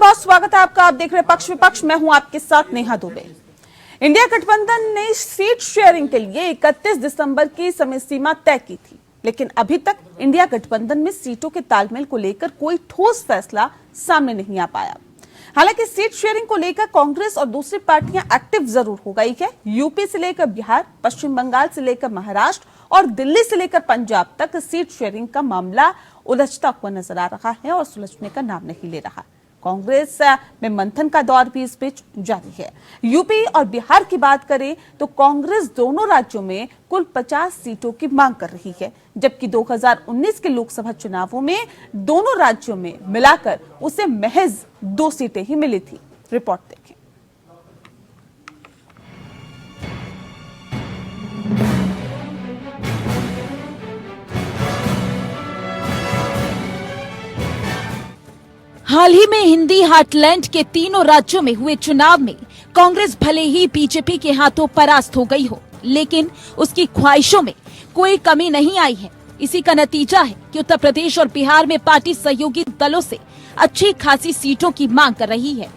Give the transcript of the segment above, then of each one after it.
बहुत स्वागत है आपका। आप देख रहे हैं पक्ष विपक्ष, मैं हूं आपके साथ नेहा दुबे। इंडिया गठबंधन ने सीट शेयरिंग के लिए 31 दिसंबर की समय सीमा तय की थी, लेकिन अभी तक इंडिया गठबंधन में सीटों के तालमेल को लेकर कोई ठोस फैसला सामने नहीं आ पाया। हालांकि सीट शेयरिंग को लेकर कांग्रेस और दूसरी पार्टियां एक्टिव जरूर हो गई है। यूपी से लेकर बिहार, पश्चिम बंगाल से लेकर महाराष्ट्र और दिल्ली से लेकर पंजाब तक सीट शेयरिंग का मामला उलझता हुआ नजर आ रहा है और सुलझने का नाम नहीं ले रहा। कांग्रेस में मंथन का दौर भी इस बीच जारी है। यूपी और बिहार की बात करें तो कांग्रेस दोनों राज्यों में कुल 50 सीटों की मांग कर रही है, जबकि 2019 के लोकसभा चुनावों में दोनों राज्यों में मिलाकर उसे महज 2 सीटें ही मिली थी। रिपोर्ट देखें। हाल ही में हिंदी हार्टलैंड के तीनों राज्यों में हुए चुनाव में कांग्रेस भले ही बीजेपी के हाथों परास्त हो गई हो, लेकिन उसकी ख्वाहिशों में कोई कमी नहीं आई है। इसी का नतीजा है कि उत्तर प्रदेश और बिहार में पार्टी सहयोगी दलों से अच्छी खासी सीटों की मांग कर रही है।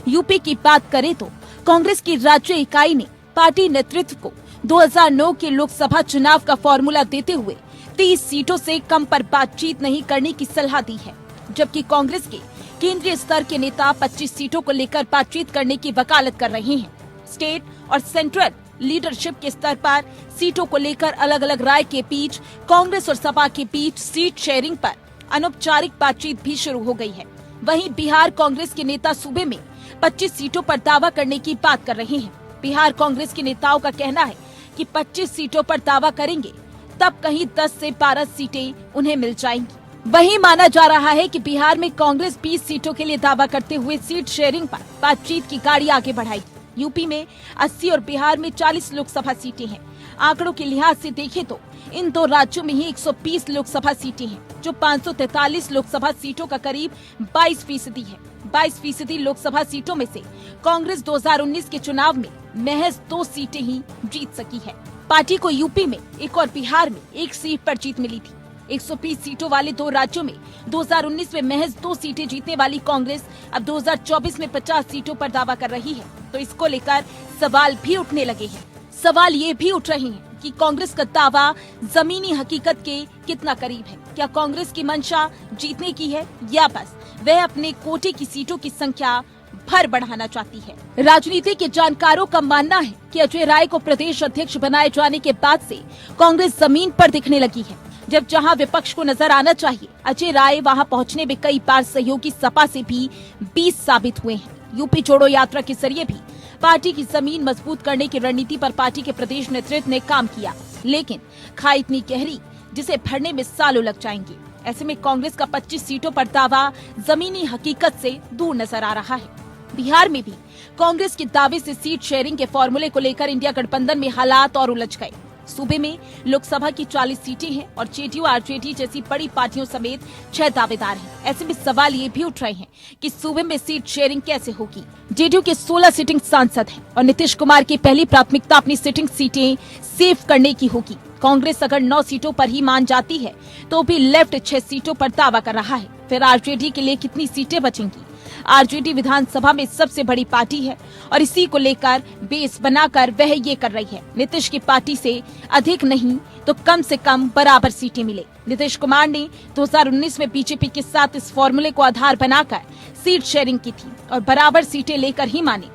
यूपी की बात करें तो कांग्रेस की राज्य इकाई ने पार्टी नेतृत्व को 2009 के लोकसभा चुनाव का फॉर्मूला देते हुए 30 सीटों से कम पर बातचीत नहीं करने की सलाह दी है, जबकि कांग्रेस के केंद्रीय स्तर के नेता 25 सीटों को लेकर बातचीत करने की वकालत कर रहे हैं। स्टेट और सेंट्रल लीडरशिप के स्तर पर सीटों को लेकर अलग अलग राय के बीच कांग्रेस और सपा के बीच सीट शेयरिंग पर अनौपचारिक बातचीत भी शुरू हो गई है। वहीं बिहार कांग्रेस के नेता सूबे में 25 सीटों पर दावा करने की बात कर रहे हैं। बिहार कांग्रेस के नेताओं का कहना है कि 25 सीटों पर दावा करेंगे तब कहीं 10 से 12 सीटें उन्हें मिल जाएंगी। वहीं माना जा रहा है कि बिहार में कांग्रेस 20 सीटों के लिए दावा करते हुए सीट शेयरिंग पर बातचीत की गाड़ी आगे बढ़ाएगी। यूपी में 80 और बिहार में 40 लोकसभा सीटें हैं। आंकड़ों के लिहाज से देखें तो इन दो राज्यों में ही 120 लोकसभा सीटें हैं, जो 543 लोकसभा सीटों का करीब 22% है। 22% लोकसभा सीटों में से कांग्रेस 2019 के चुनाव में महज 2 सीटें ही जीत सकी है। पार्टी को यूपी में 1 और बिहार में 1 सीट पर जीत मिली थी। 120 सीटों वाले 2 राज्यों में 2019 में महज 2 सीटें जीतने वाली कांग्रेस अब 2024 में 50 सीटों पर दावा कर रही है, तो इसको लेकर सवाल भी उठने लगे हैं। सवाल ये भी उठ रहे हैं कि कांग्रेस का दावा जमीनी हकीकत के कितना करीब है। क्या कांग्रेस की मंशा जीतने की है या बस वह अपने कोटे की सीटों की संख्या भर बढ़ाना चाहती है। राजनीति के जानकारों का मानना है कि अजय राय को प्रदेश अध्यक्ष बनाए जाने के बाद से कांग्रेस जमीन पर दिखने लगी है। जब जहां विपक्ष को नजर आना चाहिए, अजय राय वहां पहुंचने में कई बार सहयोगी सपा से भी 20 साबित हुए हैं। यूपी छोड़ो यात्रा के जरिए भी पार्टी की जमीन मजबूत करने की रणनीति पर पार्टी के प्रदेश नेतृत्व ने काम किया, लेकिन खाई इतनी गहरी जिसे भरने में सालों लग जाएंगे। ऐसे में कांग्रेस का 25 सीटों पर दावा जमीनी हकीकत से दूर नजर आ रहा है। बिहार में भी कांग्रेस के दावे से सीट शेयरिंग के फॉर्मूले को लेकर इंडिया गठबंधन में हालात और उलझ गए। सूबे में लोकसभा की 40 सीटें हैं और जेडीयू आरजेडी जैसी बड़ी पार्टियों समेत 6 दावेदार हैं। ऐसे में सवाल ये भी उठ रहे हैं कि सूबे में सीट शेयरिंग कैसे होगी। जेडीयू के 16 सिटिंग सांसद हैं और नीतीश कुमार की पहली प्राथमिकता अपनी सिटिंग सीटें सेव करने की होगी। कांग्रेस अगर 9 सीटों पर ही मान जाती है तो भी लेफ्ट 6 सीटों पर दावा कर रहा है। फिर आरजेडी के लिए कितनी सीटें बचेंगी? आरजेडी विधानसभा में सबसे बड़ी पार्टी है और इसी को लेकर बेस बनाकर वह ये कर रही है। नीतीश की पार्टी से अधिक नहीं तो कम से कम बराबर सीटें मिले। नीतीश कुमार ने 2019 में बीजेपी के साथ इस फॉर्मूले को आधार बनाकर सीट शेयरिंग की थी और बराबर सीटें लेकर ही माने।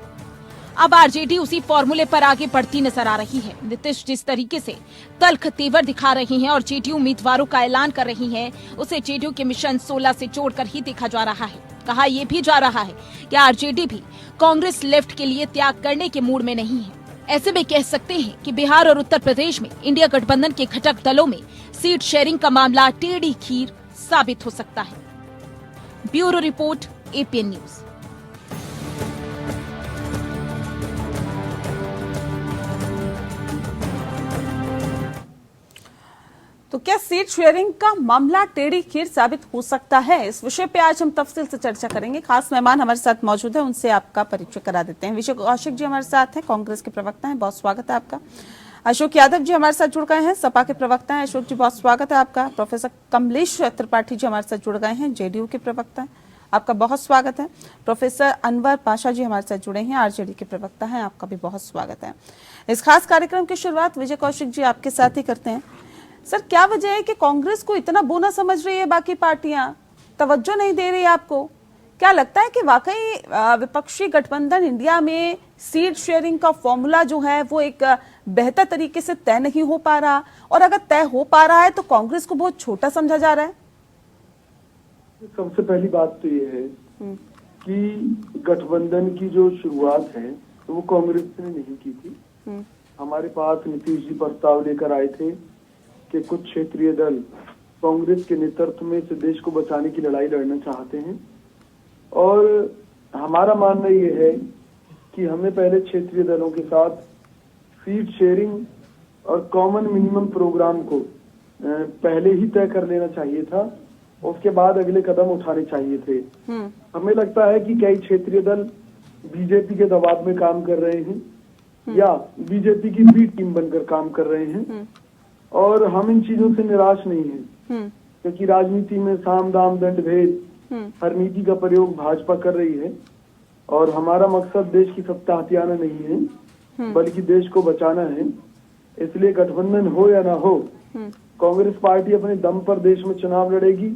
अब आरजेडी उसी फॉर्मूले पर आगे बढ़ती नजर आ रही है। नीतीश जिस तरीके से तल्ख तेवर दिखा रही हैं और जेडीयू उम्मीदवारों का ऐलान कर रही हैं, उसे जेडीयू के मिशन 16 से जोड़कर ही देखा जा रहा है। कहा यह भी जा रहा है कि आरजेडी भी कांग्रेस लेफ्ट के लिए त्याग करने के मूड में नहीं है। ऐसे में कह सकते हैं कि बिहार और उत्तर प्रदेश में इंडिया गठबंधन के घटक दलों में सीट शेयरिंग का मामला टेढ़ी खीर साबित हो सकता है। Bureau report, APN news. तो क्या सीट शेयरिंग का मामला टेढ़ी खीर साबित हो सकता है? इस विषय पे आज हम तफसील से चर्चा करेंगे। खास मेहमान हमारे साथ मौजूद है, उनसे आपका परिचय करा देते हैं। विजय कौशिक जी हमारे साथ हैं, कांग्रेस के प्रवक्ता हैं, बहुत स्वागत है आपका। अशोक यादव जी हमारे साथ जुड़ गए हैं, सपा के प्रवक्ता हैं। अशोक जी बहुत स्वागत है आपका। प्रोफेसर कमलेश त्रिपाठी जी हमारे साथ जुड़ गए हैं, जेडीयू के प्रवक्ता हैं। आपका बहुत स्वागत है। प्रोफेसर अनवर पाशा जी हमारे साथ जुड़े हैं, आरजेडी के प्रवक्ता हैं, आपका भी बहुत स्वागत है। इस खास कार्यक्रम की शुरुआत विजय कौशिक जी आपके साथ ही करते हैं। सर, क्या वजह है कि कांग्रेस को इतना बोना समझ रही है बाकी पार्टियां, तवज्जो नहीं दे रही है आपको? क्या लगता है कि वाकई विपक्षी गठबंधन इंडिया में सीट शेयरिंग का फॉर्मूला जो है वो एक बेहतर तरीके से तय नहीं हो पा रहा, और अगर तय हो पा रहा है तो कांग्रेस को बहुत छोटा समझा जा रहा है? सबसे पहली बात तो ये है कि गठबंधन की जो शुरुआत है तो वो कांग्रेस ने नहीं की थी। हमारे पास नीतीश जी प्रस्ताव लेकर आए थे कि कुछ क्षेत्रीय दल कांग्रेस के नेतृत्व में इस देश को बचाने की लड़ाई लड़ना चाहते हैं, और हमारा मानना ये है कि हमें पहले क्षेत्रीय दलों के साथ सीट शेयरिंग और कॉमन मिनिमम प्रोग्राम को पहले ही तय कर लेना चाहिए था, उसके बाद अगले कदम उठाने चाहिए थे। हमें लगता है कि कई क्षेत्रीय दल बीजेपी के दबाव में काम कर रहे हैं या बीजेपी की बी टीम बनकर काम कर रहे हैं, और हम इन चीजों से निराश नहीं हैं, क्योंकि राजनीति में साम दाम दंड भेद हर नीति का प्रयोग भाजपा कर रही है, और हमारा मकसद देश की सत्ता हथियाना नहीं है बल्कि देश को बचाना है। इसलिए गठबंधन हो या ना हो, कांग्रेस पार्टी अपने दम पर देश में चुनाव लड़ेगी,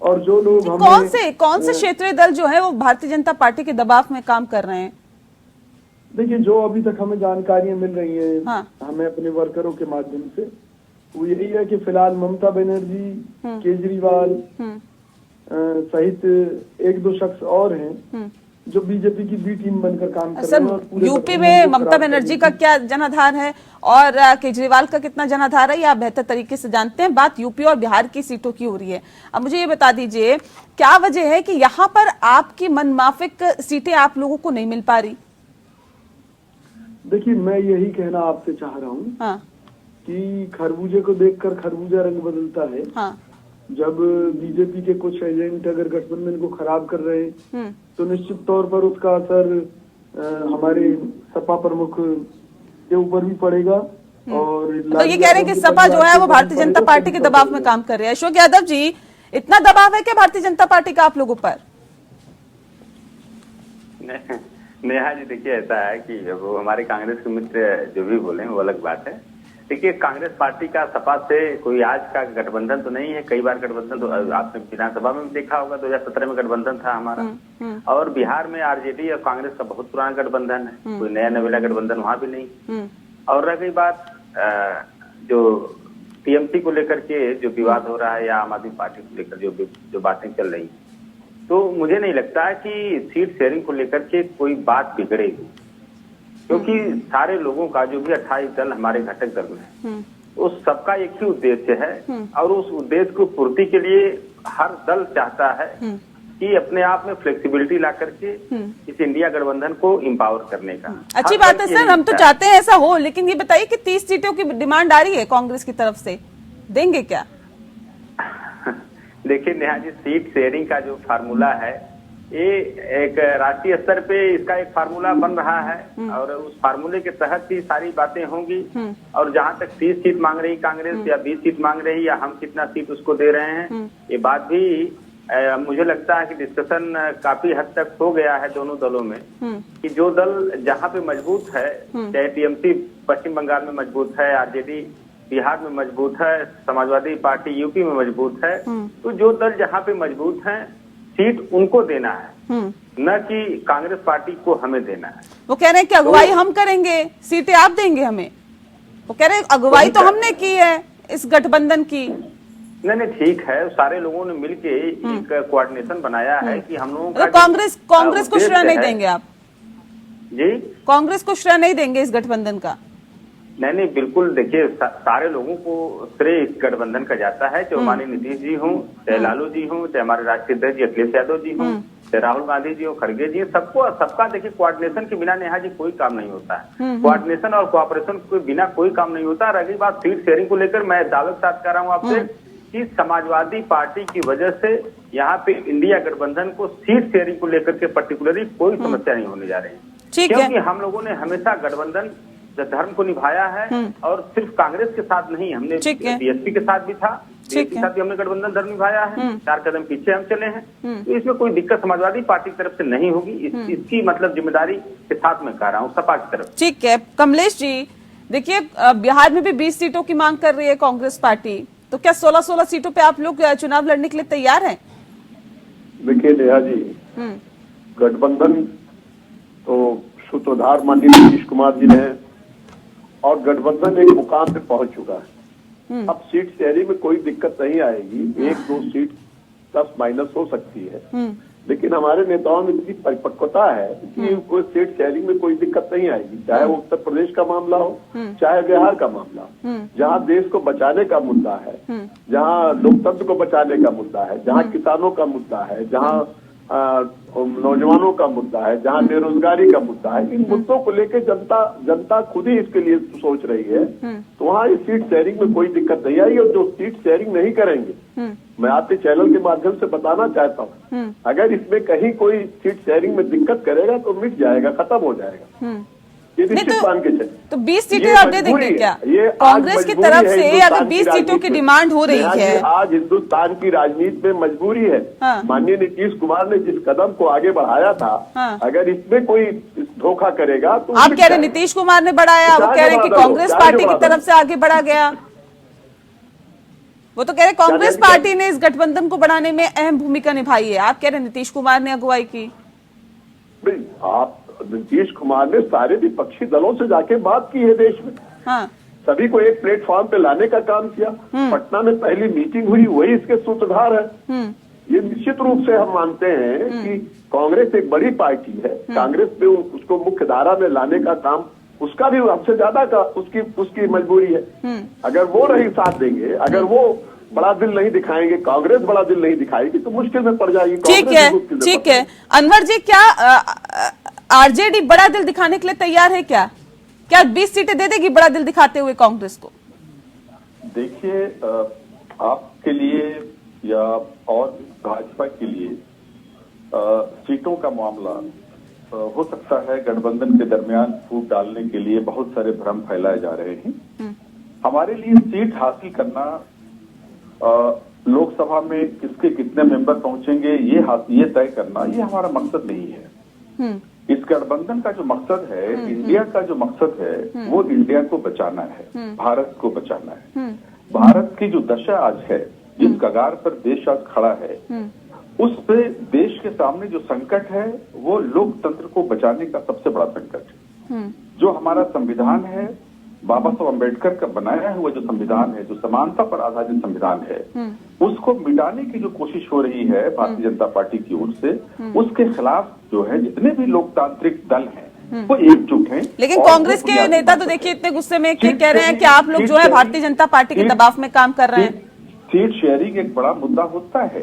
और जो लोग कौन से क्षेत्रीय दल जो है वो भारतीय जनता पार्टी के दबाव में काम कर रहे हैं? देखिए, जो अभी तक हमें जानकारियां मिल रही हैं हाँ। हमें अपने वर्करों के माध्यम से, वो यही है कि फिलहाल ममता बनर्जी, केजरीवाल सहित एक दो शख्स और हैं जो बीजेपी की बी टीम बनकर काम कर रहे हैं। और यूपी में ममता बनर्जी का क्या जनाधार है और केजरीवाल का कितना जनाधार है, ये आप बेहतर तरीके से जानते हैं। बात यूपी और बिहार की सीटों की हो रही है। अब मुझे ये बता दीजिए, क्या वजह है कि यहाँ पर आपकी मनमाफिक सीटें आप लोगों को नहीं मिल पा रही? देखिए, मैं यही कहना आपसे चाह रहा हूँ कि खरबूजे को देखकर खरबूजा रंग बदलता है। जब बीजेपी के कुछ एजेंट अगर गठबंधन को खराब कर रहे हैं तो निश्चित तौर पर उसका असर हमारे सपा प्रमुख के ऊपर भी पड़ेगा। और तो ये कह रहे हैं कि सपा जो है वो भारतीय जनता पार्टी के दबाव में काम कर रही है। अशोक यादव जी, इतना दबाव है क्या भारतीय जनता पार्टी का आप लोगों पर? नेहा जी, देखिए ऐसा है कि वो हमारे कांग्रेस के मित्र जो भी बोले वो अलग बात है। देखिए, कांग्रेस पार्टी का सपा से कोई आज का गठबंधन तो नहीं है। कई बार गठबंधन तो आपने विधानसभा में देखा होगा, 2017 में गठबंधन था हमारा, और बिहार में आरजेडी और कांग्रेस का बहुत पुराना गठबंधन है, कोई नया नवेला गठबंधन वहां भी नहीं। और रह गई बात जो टीएमसी को लेकर के जो विवाद हो रहा है या आम आदमी पार्टी को लेकर जो बातें चल रही, तो मुझे नहीं लगता है कि सीट शेयरिंग को लेकर के कोई बात बिगड़ेगी, क्योंकि सारे लोगों का जो भी 28 दल हमारे घटक दल में, उस सबका एक ही उद्देश्य है, और उस उद्देश्य को पूर्ति के लिए हर दल चाहता है कि अपने आप में फ्लेक्सिबिलिटी ला करके इस इंडिया गठबंधन को एम्पावर करने का। अच्छी बात है सर, हम तो चाहते हैं ऐसा हो, लेकिन ये बताइए कि 30 सीटों की डिमांड आ रही है कांग्रेस की तरफ से, देंगे क्या? देखिए नेहा जी, सीट शेयरिंग का जो फार्मूला है, ये एक राष्ट्रीय स्तर पे इसका एक फार्मूला बन रहा है, और उस फार्मूले के तहत ही सारी बातें होंगी। और जहां तक 30 सीट मांग रही कांग्रेस या 20 सीट मांग रही या हम कितना सीट उसको दे रहे हैं, ये बात भी मुझे लगता है कि डिस्कशन काफी हद तक हो गया है दोनों दलों में, कि जो दल जहाँ पे मजबूत है, चाहे टीएमसी पश्चिम बंगाल में मजबूत है, आरजेडी बिहार में मजबूत है, समाजवादी पार्टी यूपी में मजबूत है, तो जो दल जहाँ पे मजबूत है सीट उनको देना है, न कि कांग्रेस पार्टी को हमें देना है। वो कह रहे हैं कि अगुवाई हम करेंगे, सीटें आप देंगे हमें। वो कह रहे हैं अगुवाई तो हमने की है इस गठबंधन की। नहीं, ठीक है, सारे लोगों ने मिलके एक कोऑर्डिनेशन बनाया है कि हम लोगों का कांग्रेस को श्रेय नहीं देंगे आप जी? कांग्रेस को श्रेय नहीं देंगे इस गठबंधन का? नहीं, बिल्कुल। देखिए, सारे लोगों को श्रेय इस गठबंधन का जाता है, चाहे हमारे नीतीश जी हों, चाहे लालू जी हों, चाहे हमारे राष्ट्रीय अध्यक्ष अखिलेश यादव जी हों, चाहे राहुल गांधी जी हो, खड़गे जी, सबका देखिए कोऑर्डिनेशन के बिना नेहा जी कोई काम नहीं होता है। कोऑर्डिनेशन और कोऑपरेशन के बिना कोई काम नहीं होता। रही बात सीट शेयरिंग को लेकर, मैं दावे के साथ कह रहा हूँ आपसे कि समाजवादी पार्टी की वजह से यहाँ पे इंडिया गठबंधन को सीट शेयरिंग को लेकर के पर्टिकुलरली कोई समस्या नहीं होने जा रही, क्योंकि हम लोगों ने हमेशा गठबंधन धर्म को निभाया है, और सिर्फ कांग्रेस के साथ नहीं, हमने बीएसपी के साथ भी था, ठीक के है। साथ भी हमने गठबंधन धर्म निभाया है, 4 कदम पीछे हम चले हैं, तो इसमें कोई दिक्कत समाजवादी पार्टी की तरफ से नहीं होगी। इसकी मतलब जिम्मेदारी के साथ मैं कह रहा हूँ सपा की तरफ। ठीक है कमलेश जी, देखिए बिहार में भी 20 सीटों की मांग कर रही है कांग्रेस पार्टी, तो क्या 16-16 सीटों पे आप लोग चुनाव लड़ने के लिए तैयार हैं? देखिए नेहा जी, गठबंधन तो सूत्रधार माननीय नीतीश कुमार जी ने, और गठबंधन एक मुकाम पे पहुंच चुका है। अब सीट शेयरिंग में कोई दिक्कत नहीं आएगी, 1-2 सीट प्लस माइनस हो सकती है, लेकिन हमारे नेताओं में इतनी परिपक्वता है कि कोई सीट शेयरिंग में कोई दिक्कत नहीं आएगी, चाहे वो उत्तर प्रदेश का मामला हो, चाहे बिहार का मामला हो। जहाँ देश को बचाने का मुद्दा है, जहाँ लोकतंत्र को बचाने का मुद्दा है, जहाँ किसानों का मुद्दा है, जहाँ नौजवानों का मुद्दा है, जहाँ बेरोजगारी का मुद्दा है, इन मुद्दों को लेकर जनता खुद ही इसके लिए सोच रही है, तो वहाँ इस सीट शेयरिंग में कोई दिक्कत नहीं आई। और जो सीट शेयरिंग नहीं करेंगे, मैं आपके चैनल के माध्यम से बताना चाहता हूँ, अगर इसमें कहीं कोई सीट शेयरिंग में दिक्कत करेगा तो मिट जाएगा, खत्म हो जाएगा। ये निश्चित मान के चले। तो 20 सीटें आप दे देंगे क्या? कांग्रेस की तरफ से अगर 20 सीटों की डिमांड हो रही है, आज हिंदुस्तान की राजनीति में मजबूरी है। हाँ। माननीय नीतीश कुमार ने जिस कदम को आगे बढ़ाया था, हाँ। अगर इसमें कोई धोखा करेगा तो आप कह रहे हैं नीतीश कुमार ने बढ़ाया, वो कह रहे हैं कि कांग्रेस पार्टी की तरफ से आगे बढ़ा गया। वो तो कह रहे कांग्रेस पार्टी ने इस गठबंधन को बढ़ाने में अहम भूमिका निभाई है, आप कह रहे नीतीश कुमार ने अगुवाई की। आप नीतीश कुमार ने सारे विपक्षी दलों से जाके बात की है देश में, हाँ। सभी को एक प्लेटफॉर्म पे लाने का काम किया। पटना में पहली मीटिंग हुई, वही इसके सूत्रधार है। ये निश्चित रूप से हम मानते हैं कि कांग्रेस एक बड़ी पार्टी है, कांग्रेस पे उसको मुख्य धारा में लाने का काम उसका भी हमसे ज्यादा का उसकी मजबूरी है। अगर वो नहीं साथ देंगे, अगर वो बड़ा दिल नहीं दिखाएंगे, कांग्रेस बड़ा दिल नहीं दिखाएगी, तो मुश्किल में पड़ जाएगी। ठीक है, ठीक है। अनवर जी, क्या आरजेडी बड़ा दिल दिखाने के लिए तैयार है क्या? क्या 20 सीटें दे देगी बड़ा दिल दिखाते हुए कांग्रेस को? देखिए, आपके लिए या और भाजपा के लिए सीटों का मामला हो सकता है गठबंधन के दरमियान फूट डालने के लिए बहुत सारे भ्रम फैलाए जा रहे हैं। हमारे लिए सीट हासिल करना, लोकसभा में किसके कितने मेंबर पहुंचेंगे ये तय करना, ये हमारा मकसद नहीं है। इस गठबंधन का जो मकसद है, इंडिया का जो मकसद है, वो इंडिया को बचाना है, भारत को बचाना है। भारत की जो दशा आज है, जिस कगार पर देश आज खड़ा है, उस पे देश के सामने जो संकट है वो लोकतंत्र को बचाने का सबसे बड़ा संकट है। जो हमारा संविधान है, बाबा साहब अम्बेडकर का बनाया हुआ जो संविधान है, जो समानता पर आधारित संविधान है, उसको मिटाने की जो कोशिश हो रही है भारतीय जनता पार्टी की ओर से, उसके खिलाफ जो है जितने भी लोकतांत्रिक दल हैं वो एकजुट हैं। लेकिन कांग्रेस के नेता तो देखिए इतने गुस्से में कह रहे हैं कि आप लोग जो है भारतीय जनता पार्टी के दबाव में काम कर रहे हैं। सीट शेयरिंग एक बड़ा मुद्दा होता है।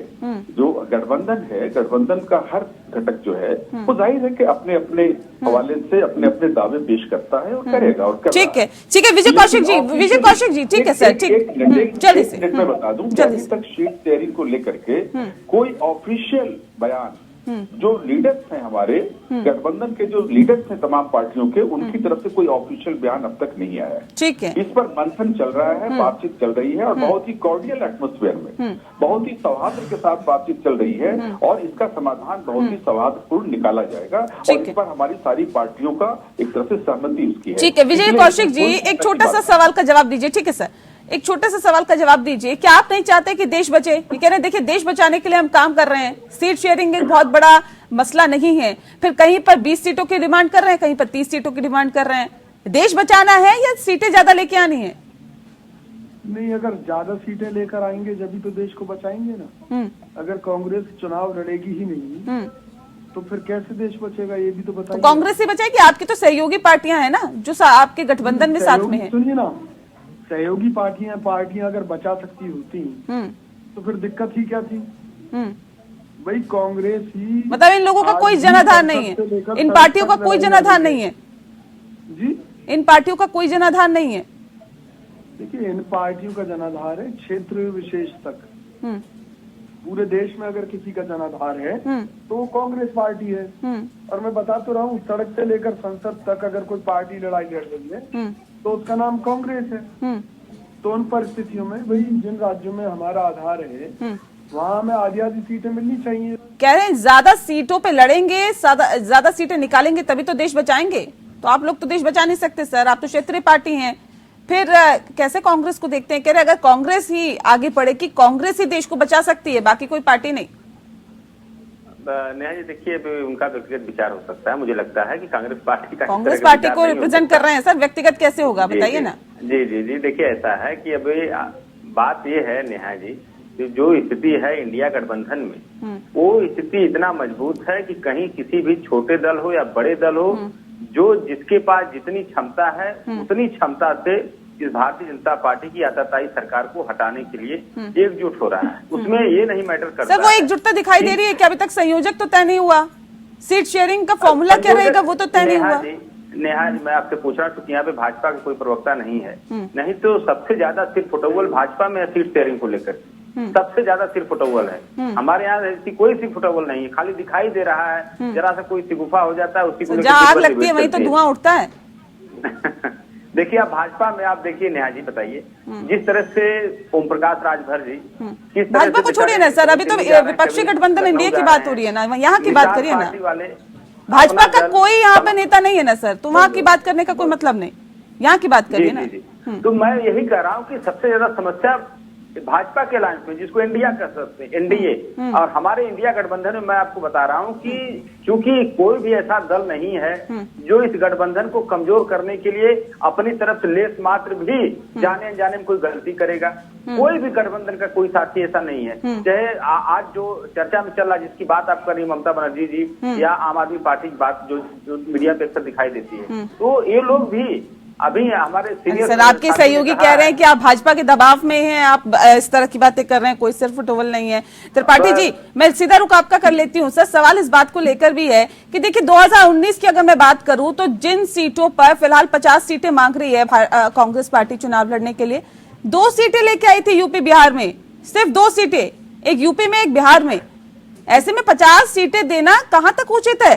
जो गठबंधन है, गठबंधन का हर घटक जो है वो जाहिर है कि अपने अपने हवाले से अपने अपने दावे पेश करता है और करेगा और कर ठीक है, ठीक है। विजय कौशिक जी, ठीक है सर, ठीक, जल्दी से मैं बता दूं कि अभी तक सीट शेयरिंग को लेकर के कोई ऑफिशियल बयान जो लीडर्स हैं, हमारे गठबंधन के जो लीडर्स हैं तमाम पार्टियों के, उनकी तरफ से कोई ऑफिशियल बयान अब तक नहीं आया है। ठीक है। इस पर मंथन चल रहा है, बातचीत चल रही है और बहुत ही कॉर्डियल एटमॉस्फेयर में, बहुत ही सौहार्द के साथ बातचीत चल रही है और इसका समाधान बहुत ही सौहार्दपूर्ण निकाला जाएगा और इस पर हमारी सारी पार्टियों का एक तरह से सहमति उसकी है। ठीक है। विजय कौशिक जी, एक छोटा सा सवाल का जवाब दीजिए। ठीक है सर, एक छोटे से सवाल का जवाब दीजिए। क्या आप नहीं चाहते कि देश बचे? ये कह रहे हैं देखिए देश बचाने के लिए हम काम कर रहे हैं, सीट शेयरिंग एक बहुत बड़ा मसला नहीं है। फिर कहीं पर 20 सीटों की डिमांड कर रहे हैं, कहीं पर 30 सीटों की डिमांड कर रहे हैं। देश बचाना है या सीटें ज्यादा लेके आनी है? नहीं, अगर ज्यादा सीटें लेकर आएंगे जब तो देश को बचाएंगे ना। अगर कांग्रेस चुनाव लड़ेगी ही नहीं तो फिर कैसे देश बचेगा, ये भी तो बताइए। तो कांग्रेस ही बचाएगी? आपकी तो सहयोगी पार्टियां हैं ना जो आपके गठबंधन में साथ में है। सुनिए ना, सहयोगी पार्टियां अगर बचा सकती होती तो फिर दिक्कत ही क्या थी? भाई कांग्रेस ही, मतलब इन लोगों का कोई जनाधार नहीं है, इन पार्टियों का कोई जनाधार नहीं है जी, इन पार्टियों का कोई जनाधार नहीं है। देखिए, इन पार्टियों का जनाधार है क्षेत्र विशेष तक। पूरे देश में अगर किसी का जनाधार है तो वो कांग्रेस पार्टी है। और मैं बता तो रहा हूँ, सड़क से लेकर संसद तक अगर कोई पार्टी लड़ाई लड़ रही है तो उसका नाम कांग्रेस है। तो उन परिस्थितियों में भाई जिन राज्यों में हमारा आधार है वहाँ हमें आधी सीटें मिलनी चाहिए। कह रहे हैं ज्यादा सीटों पे लड़ेंगे, ज्यादा सीटें निकालेंगे तभी तो देश बचाएंगे। तो आप लोग तो देश बचा नहीं सकते सर, आप तो क्षेत्रीय पार्टी हैं। फिर कैसे कांग्रेस को देखते हैं? कह रहे अगर कांग्रेस ही आगे बढ़े कि कांग्रेस ही देश को बचा सकती है, बाकी कोई पार्टी नहीं। नेहा जी देखिए, उनका व्यक्तिगत विचार हो सकता है। मुझे लगता है कि कांग्रेस पार्टी का कांग्रेस पार्टी को रिप्रेजेंट कर रहे हैं सर, व्यक्तिगत कैसे होगा बताइए ना। जी जी जी देखिए, ऐसा है कि अभी बात ये है नेहा जी, जो स्थिति है इंडिया गठबंधन में, वो स्थिति इतना मजबूत है कि कहीं किसी भी छोटे दल हो या बड़े दल हो, जो जिसके पास जितनी क्षमता है उतनी क्षमता से इस भारतीय जनता पार्टी की आताताई सरकार को हटाने के लिए एकजुट हो रहा है। उसमें ये नहीं मैटर करता सर, वो एकजुटता दिखाई दे रही है कि अभी तक संयोजक तो तय नहीं हुआ, सीट शेयरिंग का फॉर्मूला क्या रहेगा वो तो तय नहीं हुआ। नेहा जी मैं आपसे पूछ रहा हूँ कि यहाँ पे भाजपा का कोई प्रवक्ता नहीं है, नहीं तो सबसे ज्यादा सिर फुटबॉल भाजपा में है सीट शेयरिंग को लेकर, सबसे ज्यादा सिर फुटबॉल है। हमारे यहाँ ऐसी कोई सिर फुटबॉल नहीं है, खाली दिखाई दे रहा है, जरा सा कोई सिगुफा हो जाता है उसी को जहाँ आग लगती है वहीं तो धुआं उठता है। देखिए आप भाजपा में आप देखिए नेहा जी, बताइए जिस तरह से ओम प्रकाश राजभर जी किस तरह भाजपा को छोड़िए ना सर, अभी तो विपक्षी गठबंधन इंडिया की बात हो रही है ना, यहाँ की बात करिए ना। भाजपा का कोई यहाँ पे नेता नहीं है ना सर, तो वहाँ की बात करने का कोई मतलब नहीं, यहाँ की बात करिए ना। तो मैं यही कह रहा हूँ कि सबसे ज्यादा समस्या भाजपा के अलायंस में, जिसको इंडिया कह सकते हैं, एनडीए, और हमारे इंडिया गठबंधन में मैं आपको बता रहा हूं कि क्योंकि कोई भी ऐसा दल नहीं है जो इस गठबंधन को कमजोर करने के लिए अपनी तरफ से लेस मात्र भी जाने अनजाने में कोई गलती करेगा। कोई भी गठबंधन का कोई साथी ऐसा नहीं है, चाहे आज जो चर्चा में चल रहा है, जिसकी बात आप कर रही ममता बनर्जी जी या आम आदमी पार्टी की बात जो मीडिया पे अक्सर दिखाई देती है, तो ये लोग भी अभी हमारे सीनियर सर आपके सहयोगी कह रहे हैं कि आप भाजपा के दबाव में हैं, आप इस तरह की बातें कर रहे हैं, कोई सिर्फ फुटबॉल नहीं है। त्रिपाठी जी मैं सीधा रुख आपका कर लेती हूँ। सर सवाल इस बात को लेकर भी है कि देखिए 2019 की अगर मैं बात करूं तो जिन सीटों पर फिलहाल 50 सीटें मांग रही है कांग्रेस पार्टी चुनाव लड़ने के लिए, 2 सीटें लेके आई थी यूपी बिहार में, सिर्फ 2 सीटें, एक यूपी में एक बिहार में। ऐसे में 50 सीटें देना कहां तक उचित है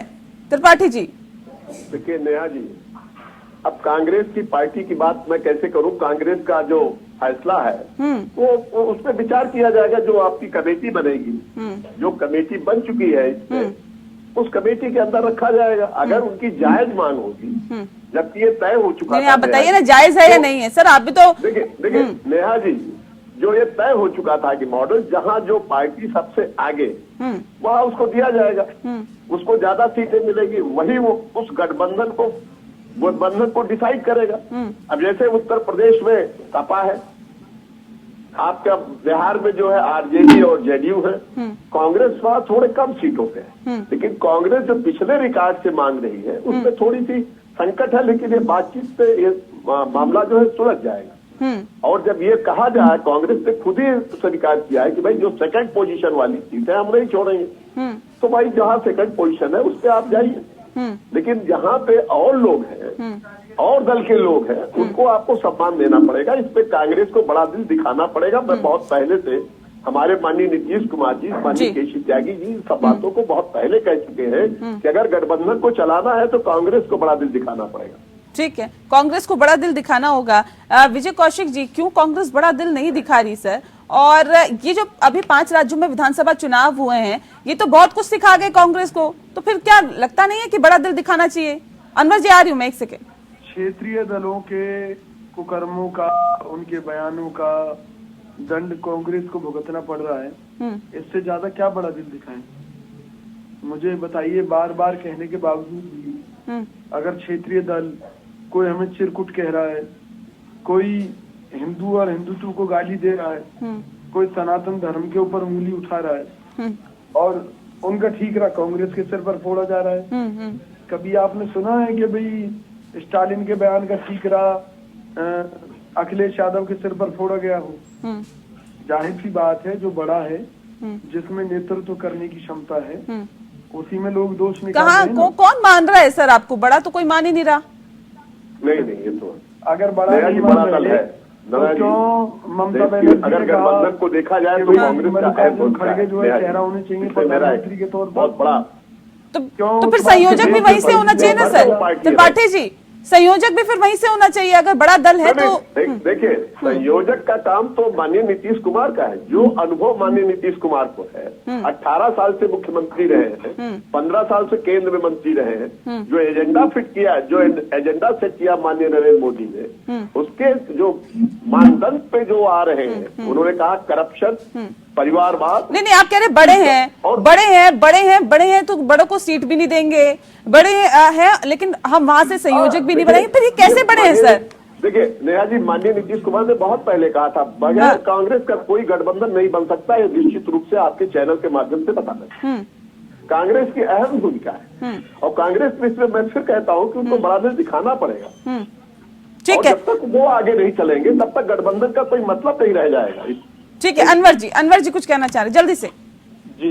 त्रिपाठी जी? देखिए नेहा जी, अब कांग्रेस की पार्टी की बात मैं कैसे करूं? कांग्रेस का जो फैसला है वो उस पर विचार किया जाएगा। जो आपकी कमेटी बनेगी, जो कमेटी बन चुकी है उस कमेटी के अंदर रखा जाएगा। अगर उनकी जायज मांग होगी, जबकि ये तय हो चुका है, आप बताइए ना जायज है या नहीं है? सर आप भी तो देखिए नेहा जी, जो ये तय हो चुका था कि मॉडल जहां जो पार्टी सबसे आगे वहां उसको दिया जाएगा, उसको ज्यादा सीटें मिलेगी, वही वो उस गठबंधन को डिसाइड करेगा। अब जैसे उत्तर प्रदेश में सपा है, आपका बिहार में जो है आरजेडी और जेडीयू है, कांग्रेस वहां थोड़े कम सीटों पे है, लेकिन कांग्रेस जो पिछले रिकॉर्ड से मांग रही है उसमें थोड़ी सी संकट है, लेकिन ये बातचीत से ये मामला जो है सुलझ जाएगा। और जब ये कहा जाए, कांग्रेस ने खुद ही स्वीकार किया है कि भाई जो सेकंड पोजीशन वाली सीट है हम नहीं छोड़ेंगे, तो भाई जहां सेकंड पोजीशन है उस पर आप जाइए, लेकिन जहाँ पे और लोग हैं, और दल के लोग हैं, उनको आपको सम्मान देना पड़ेगा। इस पे कांग्रेस को बड़ा दिल दिखाना पड़ेगा। मैं बहुत पहले से हमारे माननीय नीतीश कुमार जी, माननीय केसी त्यागी जी सब बातों को बहुत पहले कह चुके हैं कि अगर गठबंधन को चलाना है तो कांग्रेस को बड़ा दिल दिखाना पड़ेगा। ठीक है, कांग्रेस को बड़ा दिल दिखाना होगा। विजय कौशिक जी, क्यों कांग्रेस बड़ा दिल नहीं दिखा रही सर? और ये जो अभी 5 राज्यों में विधानसभा चुनाव हुए हैं, ये तो बहुत कुछ सिखा गए कांग्रेस को, तो फिर क्या लगता नहीं है कि बड़ा दिल दिखाना चाहिए? अनवर जी आ रही हूँ मैं एक सेकेंड। क्षेत्रीय दलों के कुकर्मों का, उनके बयानों का दंड कांग्रेस को भुगतना पड़ रहा है, इससे ज्यादा क्या बड़ा दिल दिखाएं? मुझे बताइए, बार बार कहने के बावजूद भी अगर क्षेत्रीय दल कोई हमें चिरकुट कह रहा है, कोई हिंदू और हिंदुत्व को गाली दे रहा है, कोई सनातन धर्म के ऊपर उंगली उठा रहा है, और उनका ठीक रहा कांग्रेस के सिर पर फोड़ा जा रहा है। कभी आपने सुना है कि भाई स्टालिन के बयान का ठीक रहा अखिलेश यादव के सिर पर फोड़ा गया हो? जाहिर सी बात है, जो बड़ा है, जिसमें नेतृत्व करने की क्षमता है, उसी में लोग दोष निकालते हैं। कौन मान रहा है सर आपको? बड़ा तो कोई मान ही नहीं रहा। नहीं ये तो अगर बड़ा नहीं मान रहे तो क्यों ममता बनर्जी अगर गठबंधन को देखा जाए तो कांग्रेस का खड़गे जो है चेहरा होने चाहिए प्रधानमंत्री के तौर पर, बहुत बड़ा। तो फिर संयोजक भी वहीं से होना चाहिए ना सर? त्रिपाठी जी, संयोजक भी फिर वहीं से होना चाहिए, अगर बड़ा दल है तो। देखिए, संयोजक का काम तो माननीय नीतीश कुमार का है। जो अनुभव माननीय नीतीश कुमार को है, 18 साल से मुख्यमंत्री रहे हैं, 15 साल से केंद्र में मंत्री रहे हैं, जो एजेंडा फिट किया, जो एजेंडा सेट किया माननीय नरेंद्र मोदी ने, उसके जो मानदंड पे जो आ रहे हैं, उन्होंने कहा करप्शन, परिवारवाद। नहीं, आप कह रहे बड़े हैं तो बड़ों को सीट भी नहीं देंगे, बड़े हैं लेकिन हम वहां से संयोजक भी नहीं बनाएंगे, फिर ये कैसे बड़े हैं सर? देखिए नेहा जी, माननीय नीतीश कुमार ने बहुत पहले कहा था, बगैर कांग्रेस का कोई गठबंधन नहीं बन सकता। ये निश्चित रूप से आपके चैनल के माध्यम से बता दें। कांग्रेस की अहम भूमिका है, और कांग्रेस में इसमें मैं फिर कहता हूँ कि उनको बड़ा दिल दिखाना पड़ेगा। ठीक है, जब तक वो आगे नहीं चलेंगे तब तक गठबंधन का कोई मतलब नहीं रह जाएगा। ठीक है, अनवर जी कुछ कहना चाह रहे, जल्दी से। जी,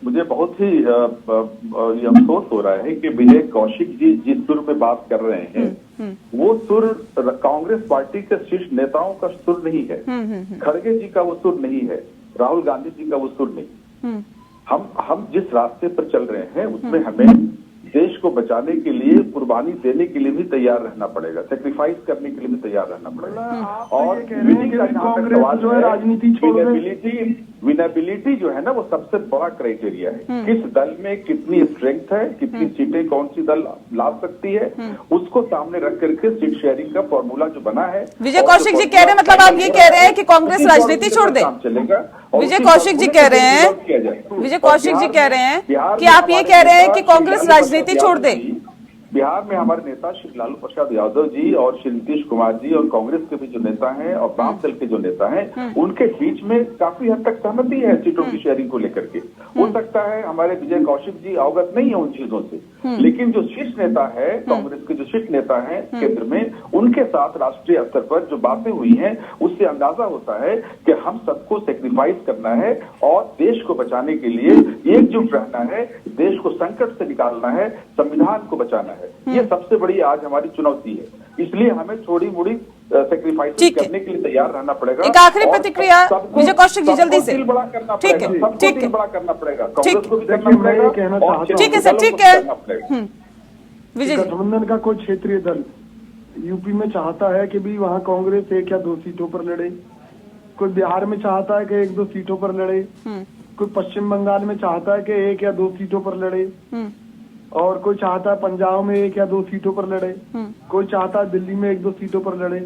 मुझे बहुत ही अफसोस हो रहा है कि विजय कौशिक जी जिस सुर में बात कर रहे हैं, वो सुर कांग्रेस पार्टी के शीर्ष नेताओं का सुर नहीं है। खड़गे जी का वो सुर नहीं है, राहुल गांधी जी का वो सुर नहीं। हम जिस रास्ते पर चल रहे हैं उसमें हमें देश को बचाने के लिए, कुर्बानी देने के लिए भी तैयार रहना पड़ेगा, सेक्रीफाइस करने के लिए भी तैयार रहना पड़ेगा। और कांग्रेस जो है राजनीति छोड़ रही, विनेबिलिटी जो है ना, वो सबसे बड़ा क्राइटेरिया है। किस दल में कितनी स्ट्रेंथ है, कितनी सीटें कौन सी दल ला सकती है, उसको सामने रख करके सीट शेयरिंग का फॉर्मूला जो बना है। विजय कौशिक जी कह रहे हैं, मतलब आप ये कह रहे हैं कि कांग्रेस राजनीति छोड़ दे? चलेगा। विजय कौशिक जी कह रहे हैं कि आप ये कह रहे हैं कि कांग्रेस राजनीति छोड़ दे। बिहार में हमारे नेता श्री लालू प्रसाद यादव जी और श्री नीतीश कुमार जी और कांग्रेस के भी जो नेता हैं और वाम दल के जो नेता हैं, उनके बीच में काफी हद तक सहमति है सीटों की शेयरिंग को लेकर के। हो सकता है हमारे विजय कौशिक जी अवगत नहीं है उन चीजों से, लेकिन जो शीर्ष नेता है कांग्रेस के, जो शीर्ष नेता है केंद्र में, उनके साथ राष्ट्रीय स्तर पर जो बातें हुई हैं, उससे अंदाजा होता है कि हम सबको सेक्रीफाइस करना है और देश को बचाने के लिए एकजुट रहना है, देश को संकट से निकालना है, संविधान को बचाना है। ये सबसे बड़ी आज हमारी चुनौती है। इसलिए हमें थोड़ी मोड़ी सेक्रीफाइस करने के लिए तैयार रहना पड़ेगा। एक आखिरी प्रतिक्रिया विजय कौशिक जी, जल्दी से। बड़ा करना ठीक पड़ेगा, है, सबको ठीक है, दिल बड़ा करना पड़ेगा, कांग्रेस को भी करना पड़ेगा। ठीक है सर, ठीक है विजय जी। गठबंधन का कोई क्षेत्रीय दल यूपी में चाहता है कि भी वहाँ कांग्रेस 1 या 2 सीटों पर लड़े, कोई बिहार में चाहता है कि 1-2 सीटों पर लड़े, कोई पश्चिम बंगाल में चाहता है कि 1 या 2 सीटों पर लड़े, और कोई चाहता है पंजाब में 1 या 2 सीटों पर लड़े, कोई चाहता है दिल्ली में 1-2 सीटों पर लड़े।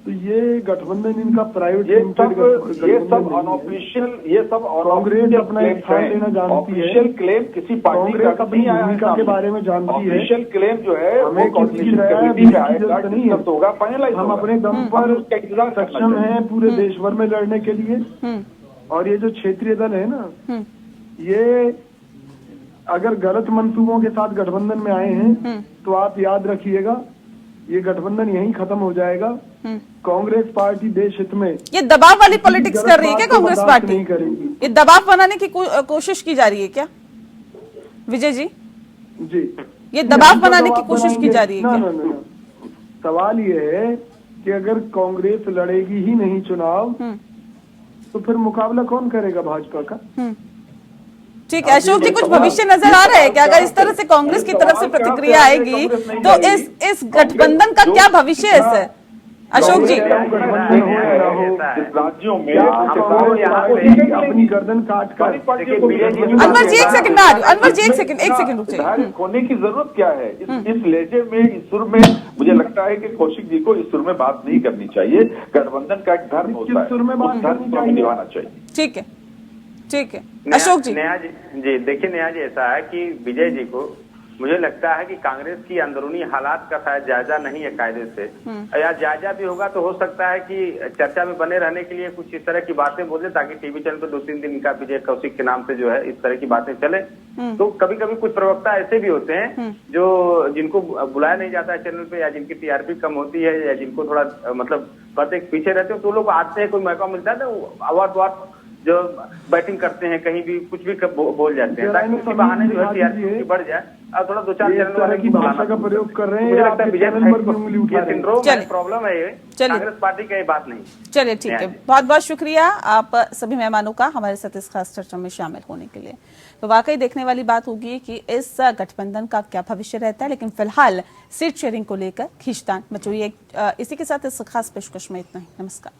तो ये गठबंधन इनका प्राइवेट, ये सब अनऑफिशियल, ये सब कांग्रेस अपना एक स्थान लेना जानती है। ऑफिशियल क्लेम किसी पार्टी का अपनी भूमिका के बारे में जानती है। ऑफिशियल क्लेम जो है हमें वो किसी की नहीं है, होगा, फाइनलाइज हम अपने दम पर सक्षम हैं पूरे देश भर में लड़ने के लिए। और ये जो क्षेत्रीय दल है ना, ये अगर गलत मंसूबों के साथ गठबंधन में आए हैं तो आप याद रखिएगा, ये गठबंधन यहीं खत्म हो जाएगा। कांग्रेस पार्टी देश हित में ये दबाव वाली पॉलिटिक्स कर रही है क्या कांग्रेस पार्टी? नहीं करेगी। ये दबाव बनाने की कोशिश की जा रही है क्या विजय जी? जी, ये दबाव बनाने की कोशिश की जा रही है क्या? ना। सवाल ये है कि अगर कांग्रेस लड़ेगी ही नहीं चुनाव, तो फिर मुकाबला कौन करेगा भाजपा का? ठीक है, अशोक जी कुछ भविष्य नजर आ रहा है क्या? अगर इस तरह से कांग्रेस की तरफ से प्रतिक्रिया आएगी तो इस गठबंधन का क्या भविष्य है सर? अशोक जी, राज्यों में अपनी गर्दन काट कर, अनवर जी एक सेकंड में आ रही हूँ, अनवर जी एक सेकंड रुक जाइए। होने की जरूरत क्या है इस लहजे में, इस सुर में? मुझे लगता है कि कौशिक जी को इस सुर में बात नहीं करनी चाहिए। गठबंधन का एक धर्म होता है, सुर में बात निभाना चाहिए। ठीक है, ठीक है अशोक जी। नेहा जी देखिए, नेहा जी ऐसा है कि विजय जी को मुझे लगता है कि कांग्रेस की अंदरूनी हालात का शायद जायजा नहीं है कायदे से, या जायजा भी होगा तो हो सकता है कि चर्चा में बने रहने के लिए कुछ इस तरह की बातें बोले, ताकि टीवी चैनल पर 2-3 दिन का विजय कौशिक के नाम से जो है इस तरह की बातें चले। तो कभी कभी कुछ प्रवक्ता ऐसे भी होते हैं जो जिनको बुलाया नहीं जाता है चैनल पे, या जिनकी टीआरपी कम होती है, या जिनको थोड़ा मतलब पर्दे पीछे रहते हैं, तो लोग आते हैं, कोई मौका मिलता है तो अवार्ड जो बैटिंग करते हैं कहीं भी कुछ भी बोल जाते हैं, ताकि उसी बहाने जो है टीआरपी बढ़ जाए और थोड़ा 2-4 चैनल वाले की भाषा का प्रयोग कर रहे हैं। मुझे लगता है विजय चैनल पर भी उंगली उठा रहे हैं। सिंड्रोम चलिए। है, प्रॉब्लम है ये, कांग्रेस पार्टी का ये बात नहीं। चलिए ठीक है, बहुत बहुत शुक्रिया आप सभी मेहमानों का हमारे साथ इस खास चर्चा में शामिल होने के लिए। तो वाकई देखने वाली बात होगी कि इस गठबंधन का क्या भविष्य रहता है, लेकिन फिलहाल सीट शेयरिंग को लेकर खींचतान मची हुई है। इसी के साथ इस खास पेशकश में इतना ही। नमस्कार।